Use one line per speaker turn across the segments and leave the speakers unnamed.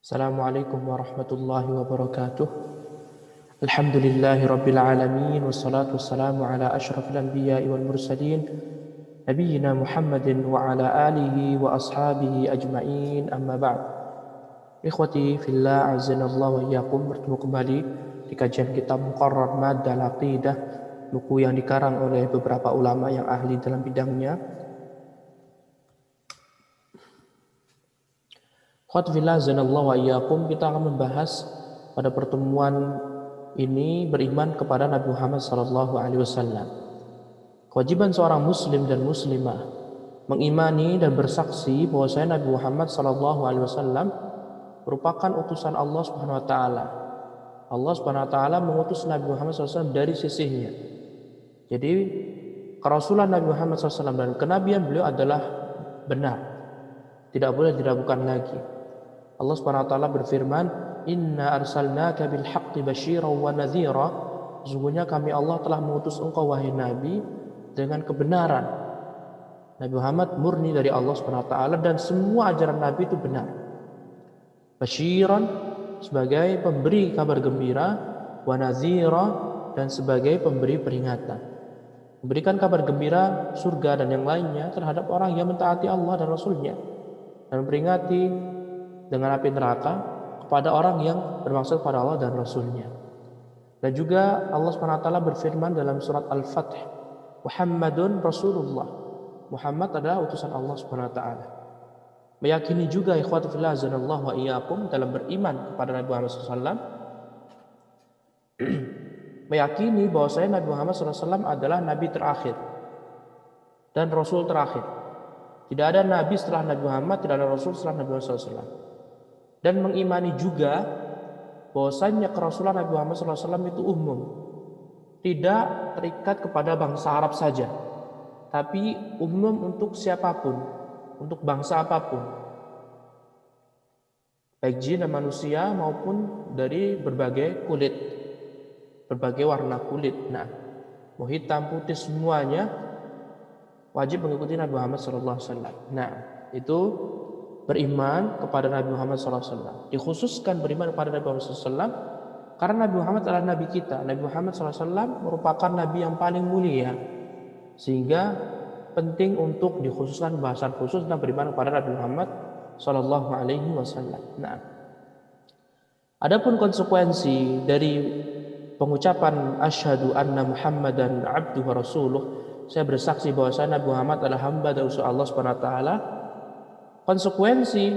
Assalamualaikum warahmatullahi wabarakatuh. Alhamdulillahi rabbil alamin. Wassalatu wassalamu ala ashrafil anbiya'i wal mursalin Nabiyyina Muhammadin wa ala alihi wa ashabihi ajma'in, amma ba'd. Ikhwati fillah, azanallahu wa iyyakum. Bertemu kembali di kajian kitab Muqarrar Madda al-Aqidah, buku yang dikarang oleh beberapa ulama yang ahli dalam bidangnya. Khotfillah zanallahu wa iyyakum, kita akan membahas pada pertemuan ini beriman kepada Nabi Muhammad SAW. Kewajiban seorang muslim dan muslimah mengimani dan bersaksi bahwasanya Nabi Muhammad SAW merupakan utusan Allah Subhanahu wa taala. Allah Subhanahu wa taala mengutus Nabi Muhammad SAW dari sisinya. Jadi kerasulan Nabi Muhammad SAW dan kenabian beliau adalah benar, tidak boleh diragukan lagi. Allah Subhanahu wa taala berfirman, "Inna arsalnaka bil haqqi basyiran wa nadhira." Sesungguhnya kami Allah telah mengutus engkau wahai Nabi dengan kebenaran. Nabi Muhammad murni dari Allah Subhanahu wa taala dan semua ajaran Nabi itu benar. Basyiran sebagai pemberi kabar gembira, wa nadhira dan sebagai pemberi peringatan. Memberikan kabar gembira surga dan yang lainnya terhadap orang yang mentaati Allah dan Rasul-Nya, dan memperingati dengan api neraka kepada orang yang bermaksud pada Allah dan Rasul-Nya. Dan juga Allah SWT berfirman dalam surat Al-Fath, Muhammadun Rasulullah. Muhammad adalah utusan Allah SWT. Meyakini juga ikhwatu fillah azanallahu wa iyyakum dalam beriman kepada Nabi Muhammad SAW, meyakini bahwasanya Nabi Muhammad SAW adalah Nabi terakhir dan Rasul terakhir. Tidak ada Nabi setelah Nabi Muhammad, tidak ada Rasul setelah Nabi Muhammad SAW. Dan mengimani juga bahwasanya kerasulan Nabi Muhammad SAW itu umum, tidak terikat kepada bangsa Arab saja, tapi umum untuk siapapun, untuk bangsa apapun, baik jin dan manusia maupun dari berbagai kulit, berbagai warna kulit. Nah, mau hitam, putih, semuanya wajib mengikuti Nabi Muhammad SAW. Nah, itu beriman kepada Nabi Muhammad SAW. Dikhususkan beriman kepada Nabi Muhammad SAW karena Nabi Muhammad adalah Nabi kita. Nabi Muhammad SAW merupakan Nabi yang paling mulia, sehingga penting untuk dikhususkan bahasan khusus tentang beriman kepada Nabi Muhammad SAW. Nah, adapun konsekuensi dari pengucapan asyhadu anna Muhammadan abduhu wa rasuluh, saya bersaksi bahwa Nabi Muhammad adalah hamba dan utusan Allah Subhanahu wa taala. Konsekuensi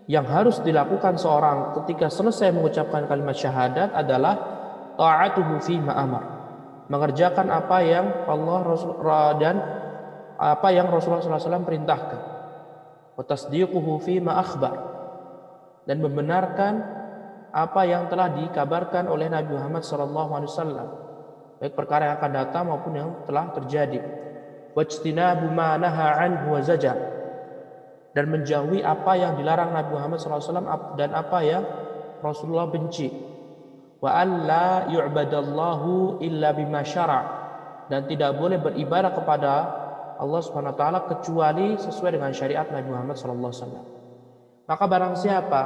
yang harus dilakukan seorang ketika selesai mengucapkan kalimat syahadat adalah ta'atuhu fi ma amar, mengerjakan apa yang Allah dan apa yang Rasulullah SAW perintahkan, wa tasdiquhu fi ma akhbar, dan membenarkan apa yang telah dikabarkan oleh Nabi Muhammad SAW, baik perkara yang akan datang maupun yang telah terjadi, wajtinabu ma naha anhu wa zajar, dan menjauhi apa yang dilarang Nabi Muhammad SAW dan apa yang Rasulullah benci. Wa alla yu'badallahu illa bima syara', dan tidak boleh beribadah kepada Allah Subhanahu wa taala kecuali sesuai dengan syariat Nabi Muhammad SAW. Maka barang siapa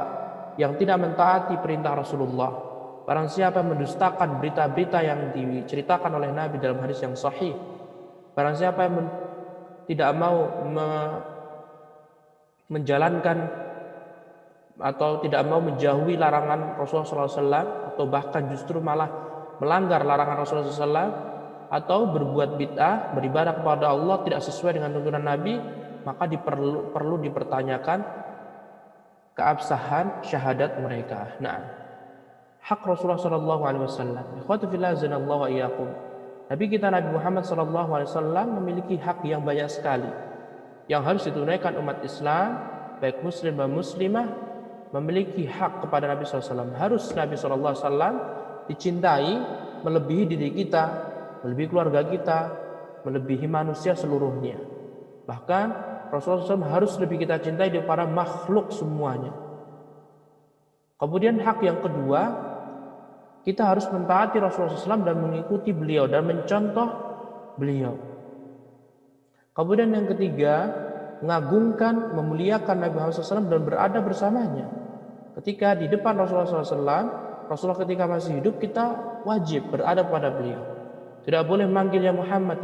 yang tidak mentaati perintah Rasulullah, barang siapa yang mendustakan berita-berita yang diceritakan oleh Nabi dalam hadis yang sahih, barang siapa yang tidak mau menjalankan atau tidak mau menjauhi larangan Rasulullah SAW, atau bahkan justru malah melanggar larangan Rasulullah SAW, atau berbuat bid'ah, beribadah kepada Allah tidak sesuai dengan tuntunan Nabi, maka perlu dipertanyakan keabsahan syahadat mereka. Nah, hak Rasulullah SAW, ikhwatu fillah azanallahu wa iyyakum, Nabi kita Nabi Muhammad SAW memiliki hak yang banyak sekali yang harus ditunaikan umat Islam, baik muslim dan muslimah, memiliki hak kepada Nabi SAW. Harus Nabi SAW dicintai melebihi diri kita, melebihi keluarga kita, melebihi manusia seluruhnya. Bahkan Rasulullah SAW harus lebih kita cintai daripada makhluk semuanya. Kemudian hak yang kedua, kita harus mentaati Rasulullah SAW dan mengikuti beliau dan mencontoh beliau. Kemudian yang ketiga, mengagungkan, memuliakan Nabi Muhammad SAW dan berada bersamanya. ketika di depan Rasulullah SAW, Rasulullah ketika masih hidup kita wajib berada pada beliau. Tidak boleh manggil ya Muhammad,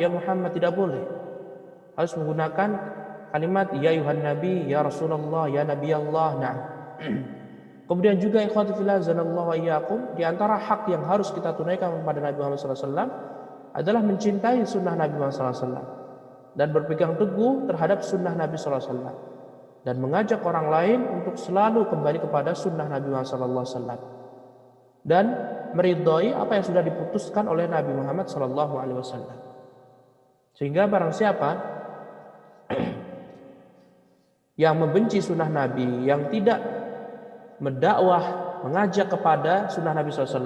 tidak boleh. Harus menggunakan kalimat ya ayuhan nabi, ya Rasulullah, ya Nabi Allah. Nah. Kemudian juga ikhwati fillah zanallahu wa iyyakum, di antara hak yang harus kita tunaikan kepada Nabi Muhammad SAW adalah mencintai sunnah Nabi Muhammad SAW dan berpegang teguh terhadap sunnah Nabi SAW dan mengajak orang lain untuk selalu kembali kepada sunnah Nabi Muhammad SAW dan meridhai apa yang sudah diputuskan oleh Nabi Muhammad SAW. Sehingga barang siapa yang membenci sunnah Nabi, yang tidak mendakwah, mengajak kepada sunnah Nabi SAW,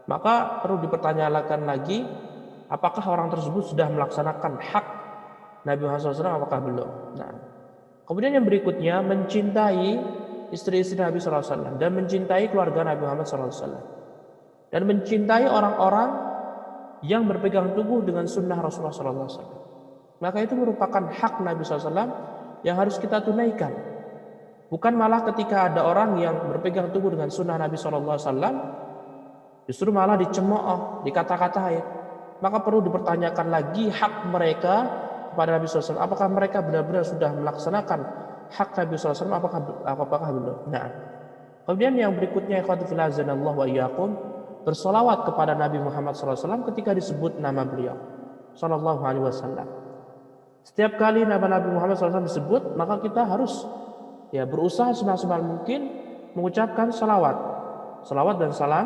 maka perlu dipertanyakan lagi, apakah orang tersebut sudah melaksanakan hak Nabi Muhammad SAW, apakah belum. Nah, kemudian yang berikutnya, mencintai istri-istri Nabi SAW dan mencintai keluarga Nabi Muhammad SAW dan mencintai orang-orang yang berpegang teguh dengan sunnah Rasulullah SAW. Maka itu merupakan hak Nabi SAW yang harus kita tunaikan. Bukan malah ketika ada orang yang berpegang teguh dengan sunnah Nabi SAW, justru malah dicemooh, dikata-katain. Maka perlu dipertanyakan lagi hak mereka kepada Nabi SAW. Apakah mereka benar-benar sudah melaksanakan hak Nabi SAW? Apakah belum? Nah, kemudian yang berikutnya, ikhwati fillah azanallahu wa iyyakum, bersolawat kepada Nabi Muhammad SAW ketika disebut nama beliau Sallallahu Alaihi Wasallam. Setiap kali nama Nabi Muhammad SAW disebut, maka kita harus berusaha semaksimal mungkin mengucapkan salawat dan salam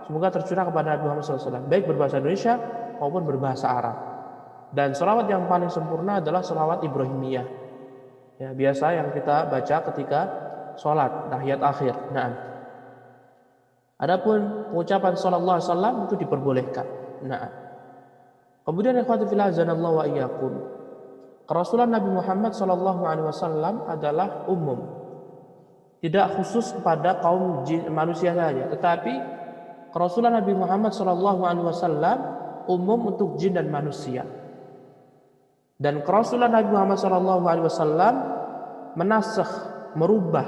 semoga tercurah kepada Nabi Muhammad SAW, baik berbahasa Indonesia maupun berbahasa Arab. Dan salawat yang paling sempurna adalah salawat Ibrahimiyah, biasa yang kita baca ketika sholat tahiyat akhir. Nah, adapun pengucapan sallallahu alaihi wasallam itu diperbolehkan. Nah, kemudian ikhwati fillah azanallahu wa iyyakum, kerasulan Nabi Muhammad SAW adalah umum, tidak khusus kepada kaum manusia saja, tetapi kerasulan Nabi Muhammad SAW umum untuk jin dan manusia. Dan kerasulan Nabi Muhammad SAW menasakh, merubah,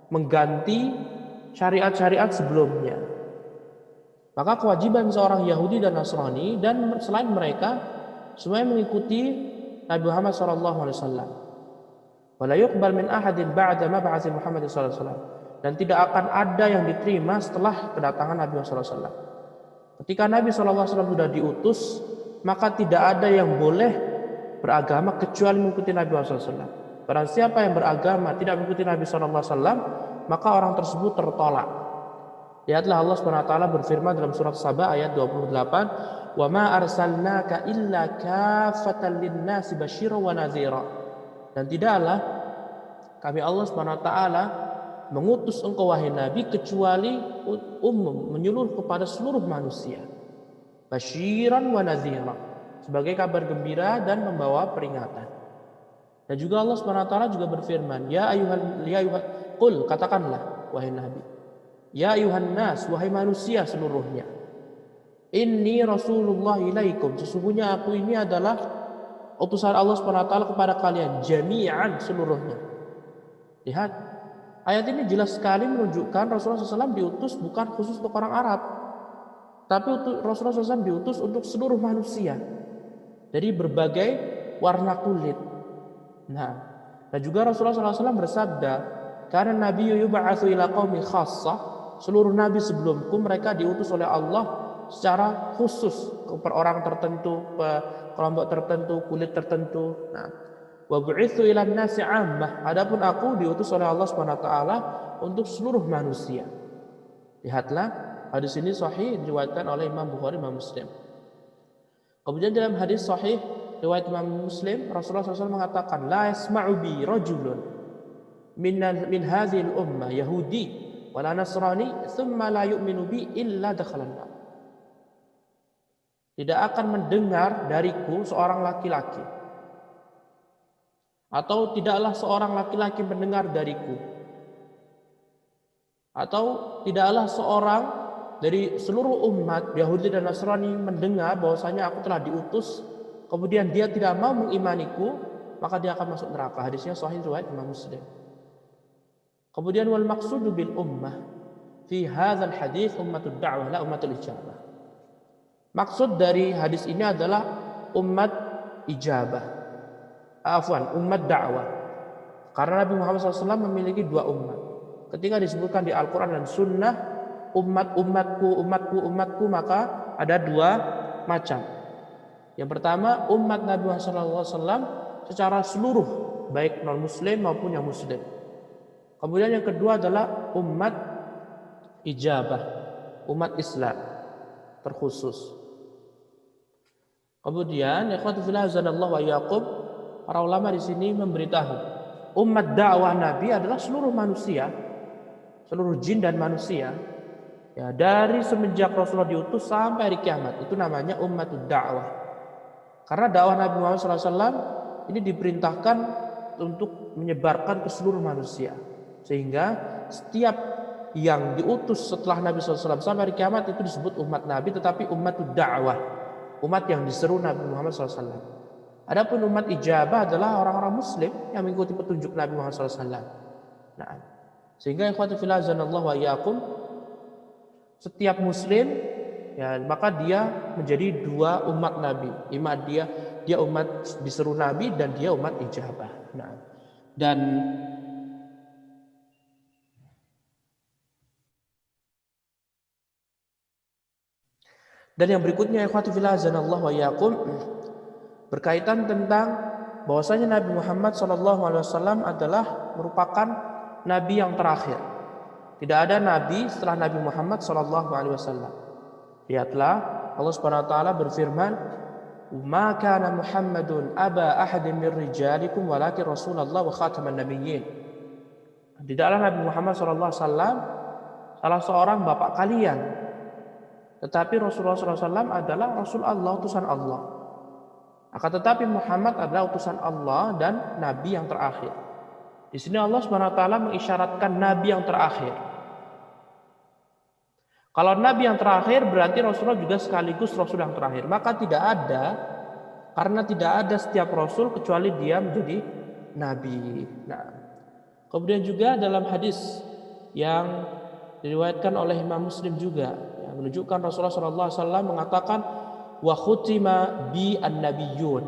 mengganti syariat-syariat sebelumnya. Maka kewajiban seorang Yahudi dan Nasrani dan selain mereka semuanya mengikuti Nabi Muhammad SAW. Wala yuqbal min ahadin ba'da mab'atsi Muhammad SAW. Dan tidak akan ada yang diterima setelah kedatangan Nabi Muhammad SAW. Ketika Nabi SAW sudah diutus, maka tidak ada yang boleh beragama kecuali mengikuti Nabi Muhammad SAW. Barang siapa yang beragama tidak mengikuti Nabi SAW, maka orang tersebut tertolak. Lihatlah Allah SWT berfirman dalam surat Saba ayat 28, wa ma arsalnaka illa kafatan linnasi basyira wa nadhira. Dan tidaklah kami Allah SWT mengutus engkau wahai Nabi kecuali umum, menyeluruh kepada seluruh manusia. Basyiran wa nadhira, sebagai kabar gembira dan membawa peringatan. Dan juga Allah SWT juga berfirman, qul, katakanlah wahai Nabi, ya ayuhan nas, wahai manusia seluruhnya, inni Rasulullah ilaikum, sesungguhnya aku ini adalah utusan Allah SWT kepada kalian jami'an, seluruhnya. Lihat, ayat ini jelas sekali menunjukkan Rasulullah SAW diutus bukan khusus untuk orang Arab, tapi Rasulullah SAW diutus untuk seluruh manusia dari berbagai warna kulit. Nah, dan juga Rasulullah SAW bersabda, karena Nabi yub'atsu ila qaumi khassah, seluruh nabi sebelumku mereka diutus oleh Allah secara khusus ke orang tertentu, kelompok tertentu, kulit tertentu. Nah, wa bu'itsu ilan nasi 'ammah, adapun aku diutus oleh Allah SWT untuk seluruh manusia. Lihatlah, hadis ini sahih diriwayatkan oleh Imam Bukhari, Imam Muslim. Kemudian dalam hadis sahih riwayat Imam Muslim, Rasulullah SAW mengatakan, la yasma'u bi rajulun min hadhil ummah yahudi wala nasrani thumma la yu'minu bi illa dakhalan nar. Tidak akan mendengar dariku seorang laki-laki, atau tidaklah seorang laki-laki mendengar dariku, atau tidaklah seorang dari seluruh umat Yahudi dan Nasrani mendengar bahwasanya aku telah diutus, kemudian dia tidak mau mengimaniku, maka dia akan masuk neraka. Hadisnya sahih riwayat Imam Muslim. Kemudian wal maqsudu bil ummah fi hadzal hadits ummatud da'wah la ummatul ijabah. Maksud dari hadis ini adalah umat ijabah. Umat dakwah. Karena Nabi Muhammad SAW memiliki dua umat. Ketika disebutkan di Al-Quran dan Sunnah, umatku, maka ada dua macam. Yang pertama, umat Nabi Muhammad SAW secara seluruh, baik non-muslim maupun yang muslim. Kemudian yang kedua adalah umat ijabah, umat Islam terkhusus. Kemudian, ikhwati fillah azanallahu wa iyyakum, para ulama di sini memberitahu, umat dakwah Nabi adalah seluruh manusia, seluruh jin dan manusia. Ya, dari semenjak Rasulullah diutus sampai hari kiamat, itu namanya umatud dakwah. Karena dakwah Nabi Muhammad SAW ini diperintahkan untuk menyebarkan ke seluruh manusia. Sehingga setiap yang diutus setelah Nabi SAW sampai hari kiamat itu disebut umat Nabi, tetapi umatud dakwah, umat yang diseru Nabi Muhammad SAW. Adapun umat ijabah adalah orang-orang muslim yang mengikuti petunjuk Nabi Muhammad SAW. Nah, sehingga ikhwati fillah azanallahu wa iyyakum, setiap muslim ya maka dia menjadi dua umat Nabi. Dia umat diseru Nabi dan dia umat ijabah. Nah, dan yang berikutnya ikhwati fillah azanallahu wa iyyakum, berkaitan tentang bahwasanya Nabi Muhammad SAW adalah merupakan nabi yang terakhir. Tidak ada nabi setelah Nabi Muhammad SAW. Lihatlah, Allah Subhanahu wa taala berfirman, "Ma kana Muhammadun aba ahadin min rijalikum walakin Rasulullah wa khataman nabiyyin." Tidaklah Nabi Muhammad SAW salah seorang bapak kalian, tetapi Rasulullah SAW adalah Rasul Allah, utusan Allah. Akan tetapi Muhammad adalah utusan Allah dan Nabi yang terakhir. Di sini Allah Subhanahu Wa Taala mengisyaratkan Nabi yang terakhir. Kalau Nabi yang terakhir berarti Rasulullah juga sekaligus Rasul yang terakhir. Maka tidak ada, karena tidak ada setiap Rasul kecuali dia menjadi Nabi. Nah, kemudian juga dalam hadis yang diriwayatkan oleh Imam Muslim juga, yang menunjukkan Rasulullah SAW mengatakan, wa khutima bi an-nabiyyun,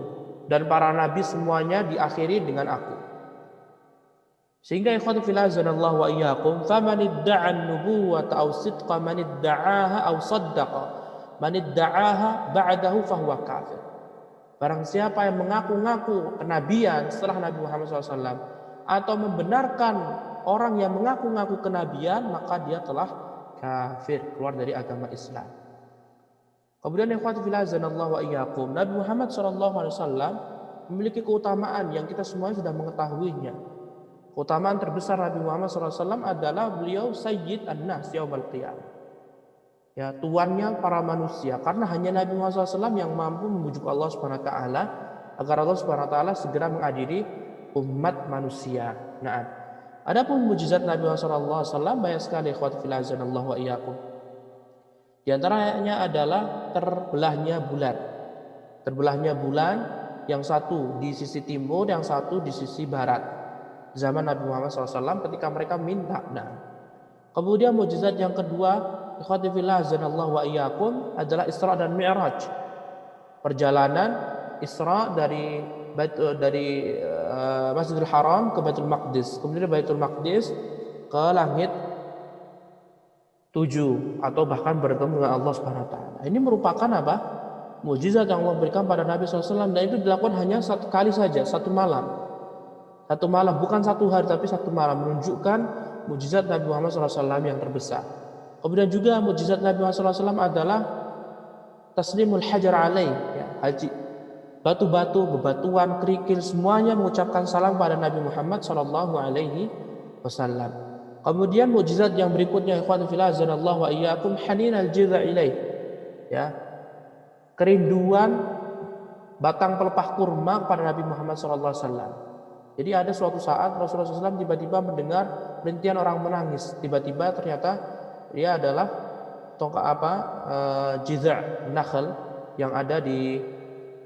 dan para nabi semuanya diakhiri dengan aku. Sehingga ikhwati fillah azanallahu wa iyyakum, faman idda'a an-nubuwwata aw sidqa man idda'aha aw saddaqa man idda'aha ba'dahu fahuwa kafir. Barang siapa yang mengaku-ngaku kenabian setelah Nabi Muhammad SAW atau membenarkan orang yang mengaku-ngaku kenabian, maka dia telah kafir, keluar dari agama Islam. Kemudian ikhwati fillah azanallahu wa iyyakum, Nabi Muhammad SAW memiliki keutamaan yang kita semua sudah mengetahuinya. Keutamaan terbesar Nabi Muhammad SAW adalah beliau Sayyid an-Nas yaumil qiyamah. Ya, tuannya para manusia, karena hanya Nabi Muhammad SAW yang mampu membujuk Allah Subhanahu wa taala agar Allah Subhanahu wa taala segera mengadili umat manusia. Nah, adapun mukjizat Nabi Muhammad SAW banyak sekali ikhwati fillah azanallahu wa iyyakum. Di antaranya adalah terbelahnya bulan. Terbelahnya bulan, yang satu di sisi timur, yang satu di sisi barat. Zaman Nabi Muhammad SAW ketika mereka minta. Nah, kemudian mukjizat yang kedua, ikhwati fillah azanallahu wa iyyakum, adalah Isra dan Mi'raj. Perjalanan Isra dari Masjidil Haram ke Baitul Maqdis, kemudian Baitul Maqdis ke langit 7, atau bahkan bertemu dengan Allah Subhanahu wa taala. Ini merupakan apa? Mukjizat yang Allah berikan pada Nabi SAW, dan itu dilakukan hanya satu kali saja, satu malam. Satu malam, bukan satu hari tapi satu malam, menunjukkan mukjizat Nabi Muhammad SAW yang terbesar. Kemudian juga mukjizat Nabi Muhammad SAW adalah taslimul hajar alaih, ya, haji. Batu-batu, bebatuan, kerikil, semuanya mengucapkan salam pada Nabi Muhammad SAW. Kemudian mukjizat yang berikutnya, ikhwan fillah azanallahu wa iyyakum, hanin al-jidha ilaih, ya, kerinduan batang pelepah kurma pada Nabi Muhammad SAW. Jadi ada suatu saat Rasulullah SAW tiba-tiba mendengar rintihan orang menangis. Tiba-tiba ternyata dia adalah jidha' nakhl yang ada di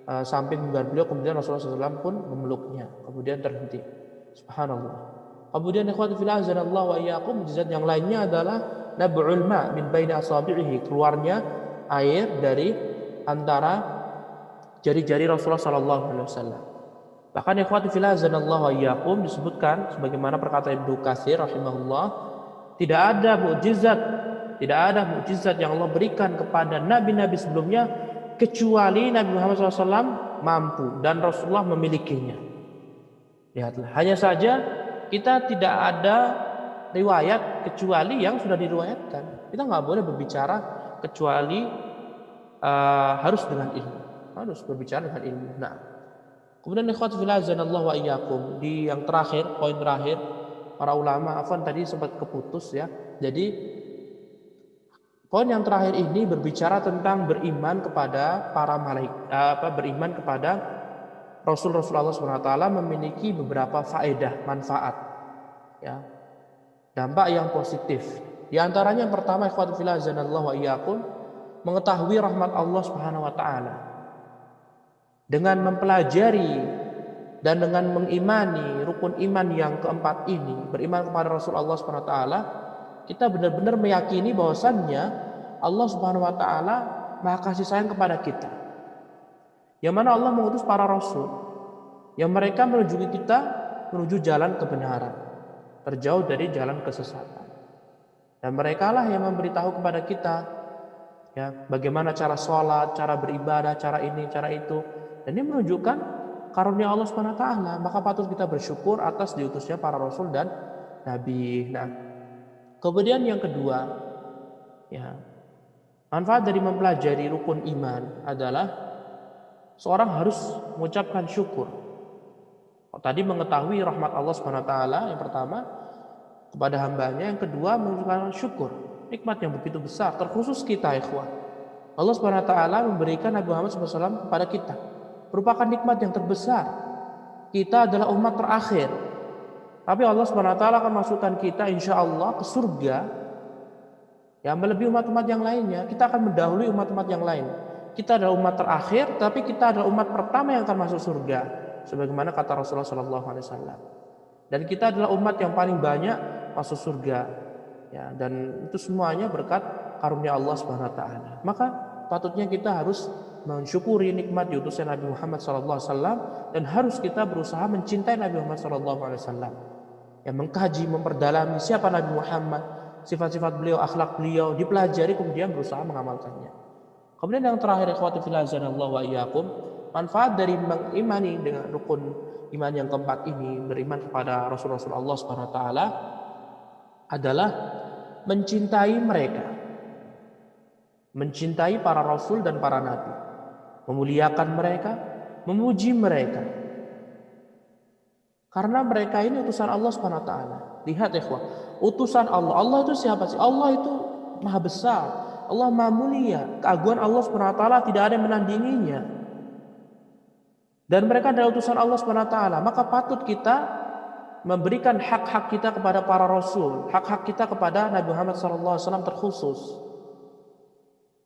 samping mimbar beliau. Kemudian Rasulullah SAW pun memeluknya. Kemudian terhenti. Subhanallah. Kemudian ikhwati fillah azanallahu wa iyyakum, mukjizat yang lainnya adalah nab'ul ma min baini asabi'ihi, keluarnya air dari antara jari-jari Rasulullah sallallahu alaihi wasallam. Bahkan ikhwati fillah azanallahu wa iyyakum disebutkan sebagaimana perkataan Ibnu Katsir rahimahullah, tidak ada mukjizat yang Allah berikan kepada nabi-nabi sebelumnya kecuali Nabi Muhammad SAW mampu dan Rasulullah memilikinya. Lihatlah, hanya saja kita tidak ada riwayat kecuali yang sudah diriwayatkan. Kita nggak boleh berbicara kecuali harus dengan ilmu, harus berbicara dengan ilmu. Nah, kemudian ikhwat fillah azanallahu wa iyyakum, di yang terakhir, poin terakhir, para ulama, afwan tadi sempat keputus ya. Jadi poin yang terakhir ini berbicara tentang beriman kepada para malaikat, beriman kepada Rasulullah SWT memiliki beberapa faedah, manfaat, ya, dampak yang positif. Di antaranya yang pertama, ikhwati fillah azanallahu wa iyyakum, mengetahui rahmat Allah Subhanahu wa taala. Dengan mempelajari dan dengan mengimani rukun iman yang keempat ini, beriman kepada Rasulullah Subhanahu wa taala, kita benar-benar meyakini bahwasannya Allah Subhanahu wa taala Maha kasih sayang kepada kita. Yang mana Allah mengutus para rasul yang mereka menunjuki kita menuju jalan kebenaran, terjauh dari jalan kesesatan. Dan mereka lah yang memberitahu kepada kita ya, bagaimana cara sholat, cara beribadah, cara ini, cara itu. Dan ini menunjukkan karunia Allah Subhanahu wa taala, maka patut kita bersyukur atas diutusnya para rasul dan nabi. Nah, kemudian yang kedua, ya, manfaat dari mempelajari rukun iman adalah seorang harus mengucapkan syukur. Tadi mengetahui rahmat Allah Subhanahu wa taala yang pertama kepada hambanya, yang kedua mengucapkan syukur. Nikmat yang begitu besar, terkhusus kita ikhwah. Allah Subhanahu wa taala memberikan Nabi Muhammad SAW kepada kita. Merupakan nikmat yang terbesar. Kita adalah umat terakhir. Tapi Allah Subhanahu wa taala akan masukkan kita insyaallah ke surga yang melebihi umat-umat yang lainnya. Kita akan mendahului umat-umat yang lain. Kita adalah umat terakhir, tapi kita adalah umat pertama yang akan masuk surga, sebagaimana kata Rasulullah SAW. Dan kita adalah umat yang paling banyak masuk surga, ya. Dan itu semuanya berkat karunia Allah Subhanahu Wa Taala. Maka patutnya kita harus mensyukuri nikmat diutusnya Nabi Muhammad SAW dan harus kita berusaha mencintai Nabi Muhammad SAW. Ya, mengkaji, memperdalami siapa Nabi Muhammad, sifat-sifat beliau, akhlak beliau, dipelajari kemudian berusaha mengamalkannya. Kemudian yang terakhir, ikhwati fillah azanallahu wa iyyakum, manfaat dari mengimani dengan rukun iman yang keempat ini, beriman kepada Rasul-Rasul Allah Subhanahu wa taala, adalah mencintai mereka. Mencintai para rasul dan para nabi, memuliakan mereka, memuji mereka. Karena mereka ini utusan Allah Subhanahu wa taala. Lihat ikhwah, utusan Allah. Allah itu siapa sih? Allah itu Maha besar. Allah Maha mulia, keagungan Allah Subhanahu wa taala tidak ada yang menandinginya. Dan mereka adalah utusan Allah Subhanahu wa taala, maka patut kita memberikan hak-hak kita kepada para rasul, hak-hak kita kepada Nabi Muhammad SAW terkhusus.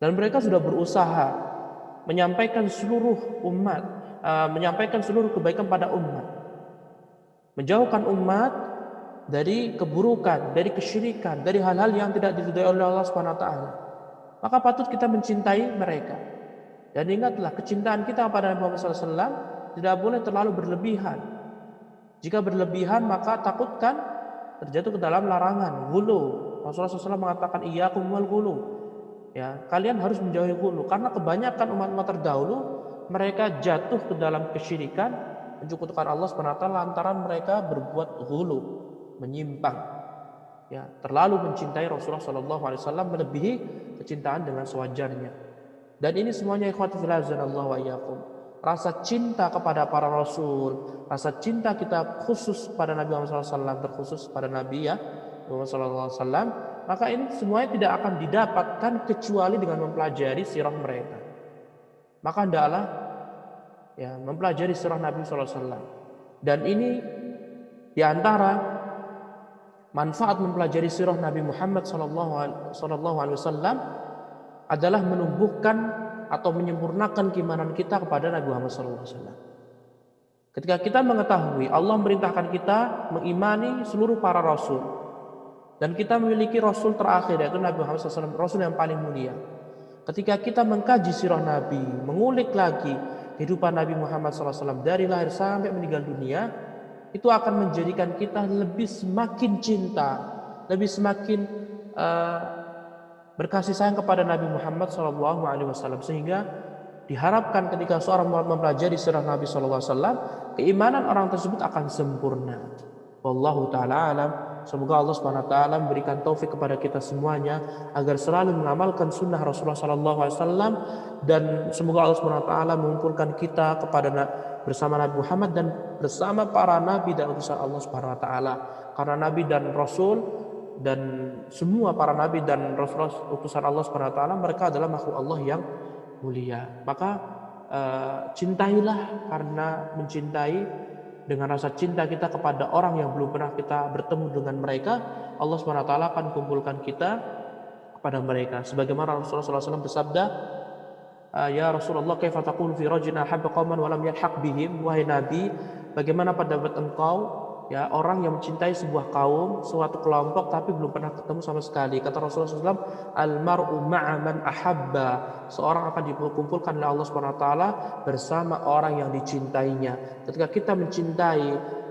Dan mereka sudah berusaha menyampaikan seluruh umat, menyampaikan seluruh kebaikan pada umat, menjauhkan umat dari keburukan, dari kesyirikan, dari hal-hal yang tidak diridhai oleh Allah Subhanahu wa taala. Maka patut kita mencintai mereka. Dan ingatlah, kecintaan kita kepada Nabi Muhammad SAW tidak boleh terlalu berlebihan. Jika berlebihan maka takutkan terjatuh ke dalam larangan ghulu. Rasulullah SAW mengatakan iyyakum wal ghulu. Ya, kalian harus menjauhi ghulu, karena kebanyakan umat-umat terdahulu mereka jatuh ke dalam kesyirikan, menyekutukan Allah SWT lantaran mereka berbuat ghulu, menyimpang. Ya, terlalu mencintai Rasulullah SAW melebihi kecintaan dengan sewajarnya. Dan ini semuanya ikhwati fillah azanallahu wa iyyakum. Rasa cinta kepada para rasul, rasa cinta kita khusus pada Nabi Muhammad SAW, terkhusus pada Nabi ya Muhammad SAW, maka ini semuanya tidak akan didapatkan kecuali dengan mempelajari sirah mereka. Maka hendaklah ya mempelajari sirah Nabi SAW. Dan ini diantara manfaat mempelajari sirah Nabi Muhammad SAW adalah menumbuhkan atau menyempurnakan keimanan kita kepada Nabi Muhammad SAW. Ketika kita mengetahui Allah memerintahkan kita mengimani seluruh para rasul, dan kita memiliki rasul terakhir yaitu Nabi Muhammad SAW, rasul yang paling mulia. Ketika kita mengkaji sirah Nabi, mengulik lagi kehidupan Nabi Muhammad SAW dari lahir sampai meninggal dunia, itu akan menjadikan kita lebih semakin cinta, lebih semakin berkasih sayang kepada Nabi Muhammad SAW, sehingga diharapkan ketika seorang mempelajari sirah Nabi SAW, keimanan orang tersebut akan sempurna. Wallahu ta'ala alam. Semoga Allah Subhanahu wa taala memberikan taufik kepada kita semuanya agar selalu mengamalkan sunnah Rasulullah SAW, dan semoga Allah Subhanahu wa taala mengumpulkan kita bersama Nabi Muhammad dan bersama para nabi dan utusan Allah Subhanahu wa taala. Karena nabi dan rasul dan semua para nabi dan rasul utusan Allah Subhanahu wa taala, mereka adalah makhluk Allah yang mulia. Maka cintailah, karena mencintai dengan rasa cinta kita kepada orang yang belum pernah kita bertemu dengan mereka, Allah SWT akan kumpulkan kita kepada mereka. Sebagaimana Rasulullah SAW bersabda, ya Rasulullah, kaifa taqulu fi rajulin ahabba qauman wa lam yalhaq bihim, wahai Nabi, bagaimana pendapat engkau ya orang yang mencintai sebuah kaum, suatu kelompok, tapi belum pernah ketemu sama sekali. Kata Rasulullah SAW, al-mar'u ma'a man ahabba, seorang akan dikumpulkan oleh Allah SWT bersama orang yang dicintainya. Ketika kita mencintai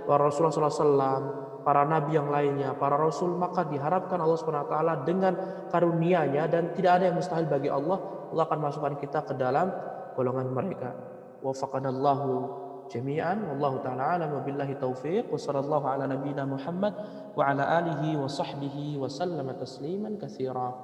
para Rasulullah SAW, para nabi yang lainnya, para rasul, maka diharapkan Allah SWT dengan karunia-Nya, dan tidak ada yang mustahil bagi Allah. Allah akan masukkan kita ke dalam golongan mereka. Wafaqanallahu jami'an, wallahu ta'ala alam, wabillahi taufiq, wa sallallahu ala nabiyyina Muhammad wa ala alihi wa sahbihi wa sallama tasliman katsira.